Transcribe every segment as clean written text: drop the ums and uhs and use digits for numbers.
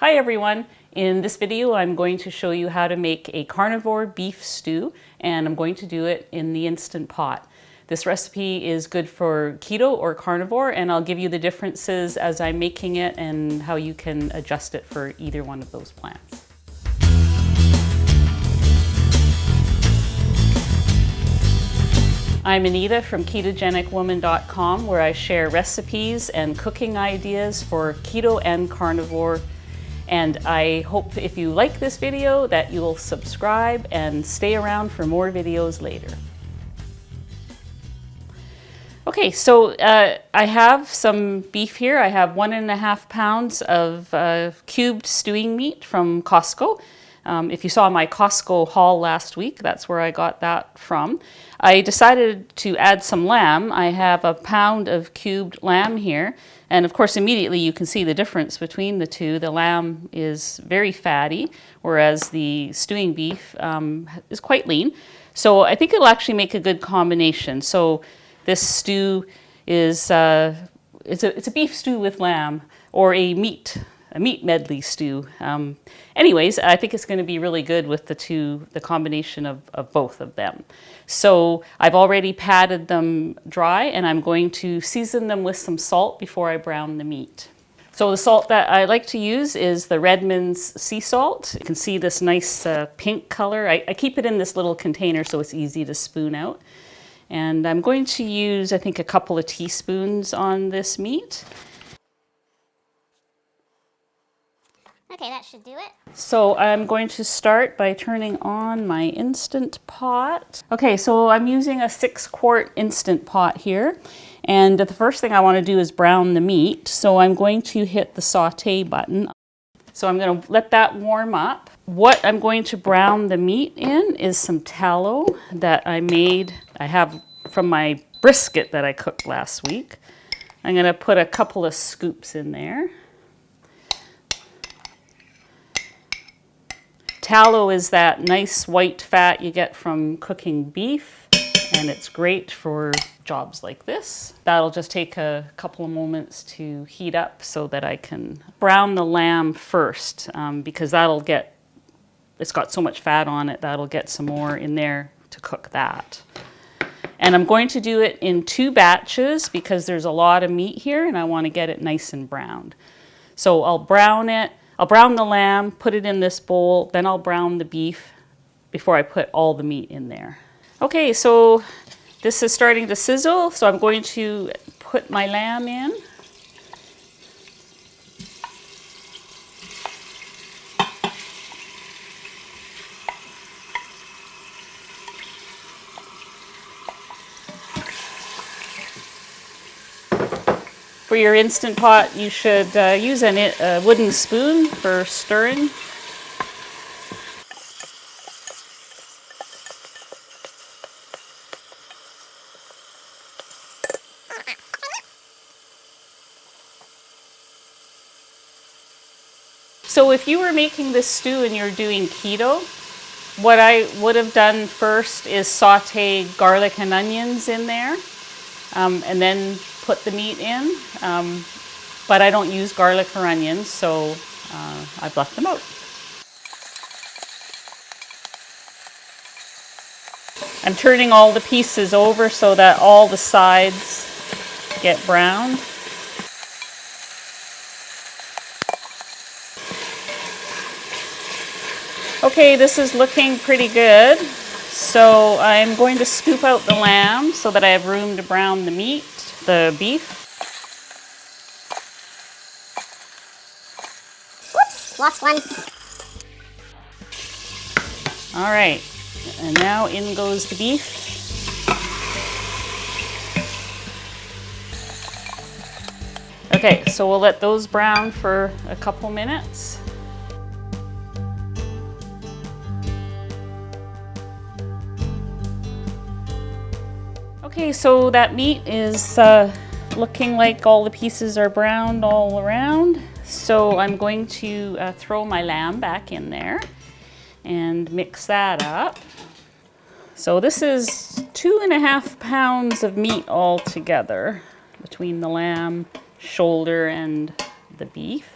Hi everyone! In this video I'm going to show you how to make a carnivore beef stew, and I'm going to do it in the Instant Pot. This recipe is good for keto or carnivore, and I'll give you the differences as I'm making it and how you can adjust it for either one of those plans. I'm Anita from KetogenicWoman.com, where I share recipes and cooking ideas for keto and carnivore. And I hope if you like this video that you'll subscribe and stay around for more videos later. Okay, so I have some beef here. I have 1.5 pounds of cubed stewing meat from Costco. If you saw my Costco haul last week, that's where I got that from. I decided to add some lamb. I have 1 pound of cubed lamb here. And of course, immediately you can see the difference between the two. The lamb is very fatty, whereas the stewing beef is quite lean. So I think it'll actually make a good combination. So this stew is it's a beef stew with lamb, or a meat medley stew. Anyways, I think it's going to be really good with the combination of both of them. So I've already patted them dry, and I'm going to season them with some salt before I brown the meat. So the salt that I like to use is the Redmond's sea salt. You can see this nice pink color. I keep it in this little container so it's easy to spoon out. And I'm going to use, I think, a couple of teaspoons on this meat. Okay, that should do it. So I'm going to start by turning on my Instant Pot. Okay, so I'm using a 6-quart Instant Pot here. And the first thing I want to do is brown the meat. So I'm going to hit the saute button. So I'm going to let that warm up. What I'm going to brown the meat in is some tallow that I have from my brisket that I cooked last week. I'm going to put a couple of scoops in there. Tallow is that nice white fat you get from cooking beef, and it's great for jobs like this. That'll just take a couple of moments to heat up so that I can brown the lamb first, because it's got so much fat on it, that'll get some more in there to cook that. And I'm going to do it in 2 batches because there's a lot of meat here and I want to get it nice and browned. So I'll brown the lamb, put it in this bowl, then I'll brown the beef before I put all the meat in there. Okay, so this is starting to sizzle, so I'm going to put my lamb in. For your Instant Pot, you should use a wooden spoon for stirring. So if you were making this stew and you're doing keto, what I would have done first is saute garlic and onions in there, and then put the meat in, but I don't use garlic or onions, so I've left them out. I'm turning all the pieces over so that all the sides get browned. Okay, this is looking pretty good. So I'm going to scoop out the lamb so that I have room to brown the beef. Whoops, lost one. All right, and now in goes the beef. Okay, so we'll let those brown for a couple minutes. Okay, so that meat is looking like all the pieces are browned all around. So I'm going to throw my lamb back in there and mix that up. So this is 2.5 pounds of meat all together between the lamb, shoulder, and the beef.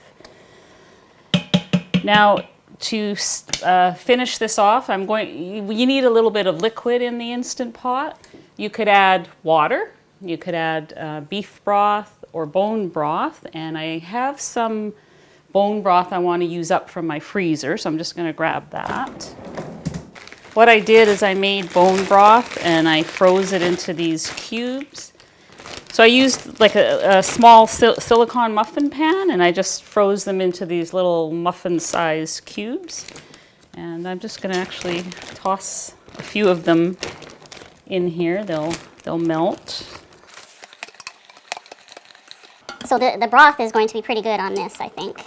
Now, to finish this off, you need a little bit of liquid in the Instant Pot. You could add water, you could add beef broth or bone broth, and I have some bone broth I want to use up from my freezer, so I'm just going to grab that. What I did is I made bone broth and I froze it into these cubes. So I used like a small silicone muffin pan, and I just froze them into these little muffin-sized cubes. And I'm just going to actually toss a few of them in here. They'll melt. So the broth is going to be pretty good on this, I think.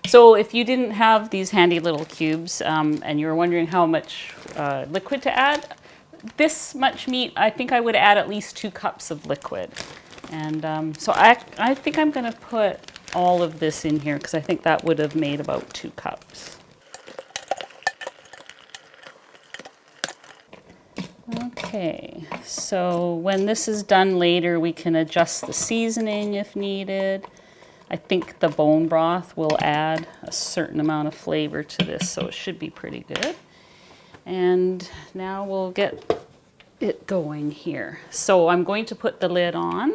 So if you didn't have these handy little cubes and you were wondering how much liquid to add, this much meat, I think I would add at least 2 cups of liquid. And so I think I'm going to put all of this in here because I think that would have made about 2 cups. Okay, so when this is done later, we can adjust the seasoning if needed. I think the bone broth will add a certain amount of flavor to this, so it should be pretty good. And now we'll get it going here. So I'm going to put the lid on.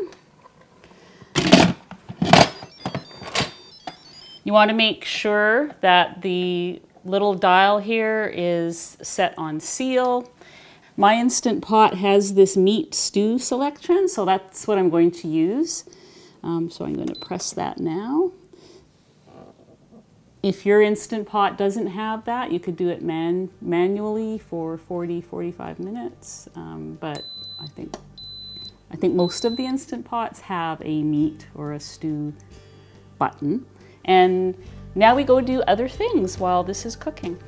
You want to make sure that the little dial here is set on seal. My Instant Pot has this meat stew selection, so that's what I'm going to use. So I'm going to press that now. If your Instant Pot doesn't have that, you could do it manually for 40-45 minutes. But I think most of the Instant Pots have a meat or a stew button. And now we go do other things while this is cooking.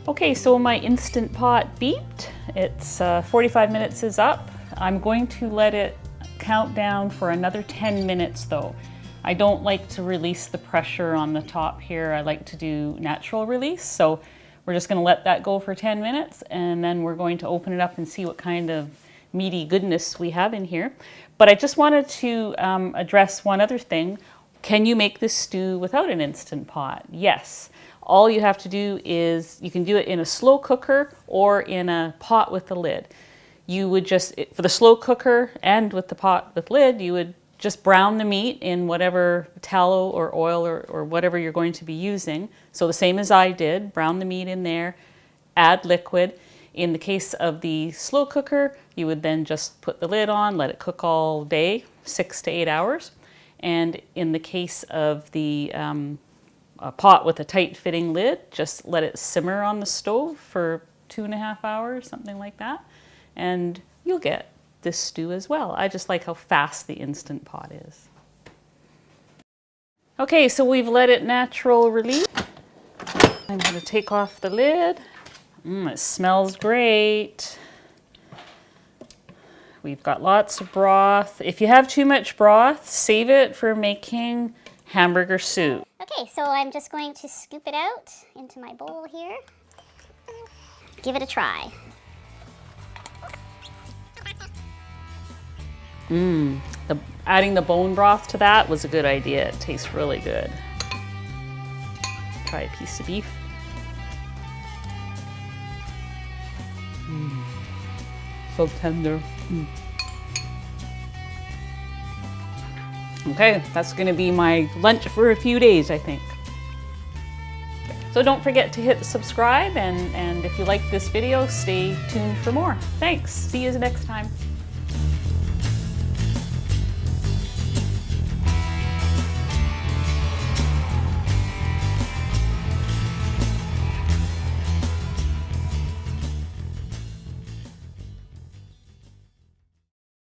Okay, so my Instant Pot beeped. It's 45 minutes is up. I'm going to let it count down for another 10 minutes though. I don't like to release the pressure on the top here. I like to do natural release. So we're just gonna let that go for 10 minutes and then we're going to open it up and see what kind of meaty goodness we have in here. But I just wanted to address one other thing. Can you make this stew without an Instant Pot? Yes. All you have to do is, you can do it in a slow cooker or in a pot with a lid. You would just, for the slow cooker and with the pot with lid, you would just brown the meat in whatever tallow or oil or whatever you're going to be using. So the same as I did, brown the meat in there, add liquid. In the case of the slow cooker, you would then just put the lid on, let it cook all day, 6 to 8 hours. And in the case of the a pot with a tight fitting lid, just let it simmer on the stove for 2.5 hours, something like that. And you'll get this stew as well. I just like how fast the Instant Pot is. Okay, so we've let it natural release. I'm gonna take off the lid. It smells great. We've got lots of broth. If you have too much broth, save it for making hamburger soup. Okay, so I'm just going to scoop it out into my bowl here. Give it a try. Adding the bone broth to that was a good idea. It tastes really good. Try a piece of beef. So tender. Okay, that's gonna be my lunch for a few days, I think. So don't forget to hit subscribe, and if you like this video, stay tuned for more. Thanks, see you next time.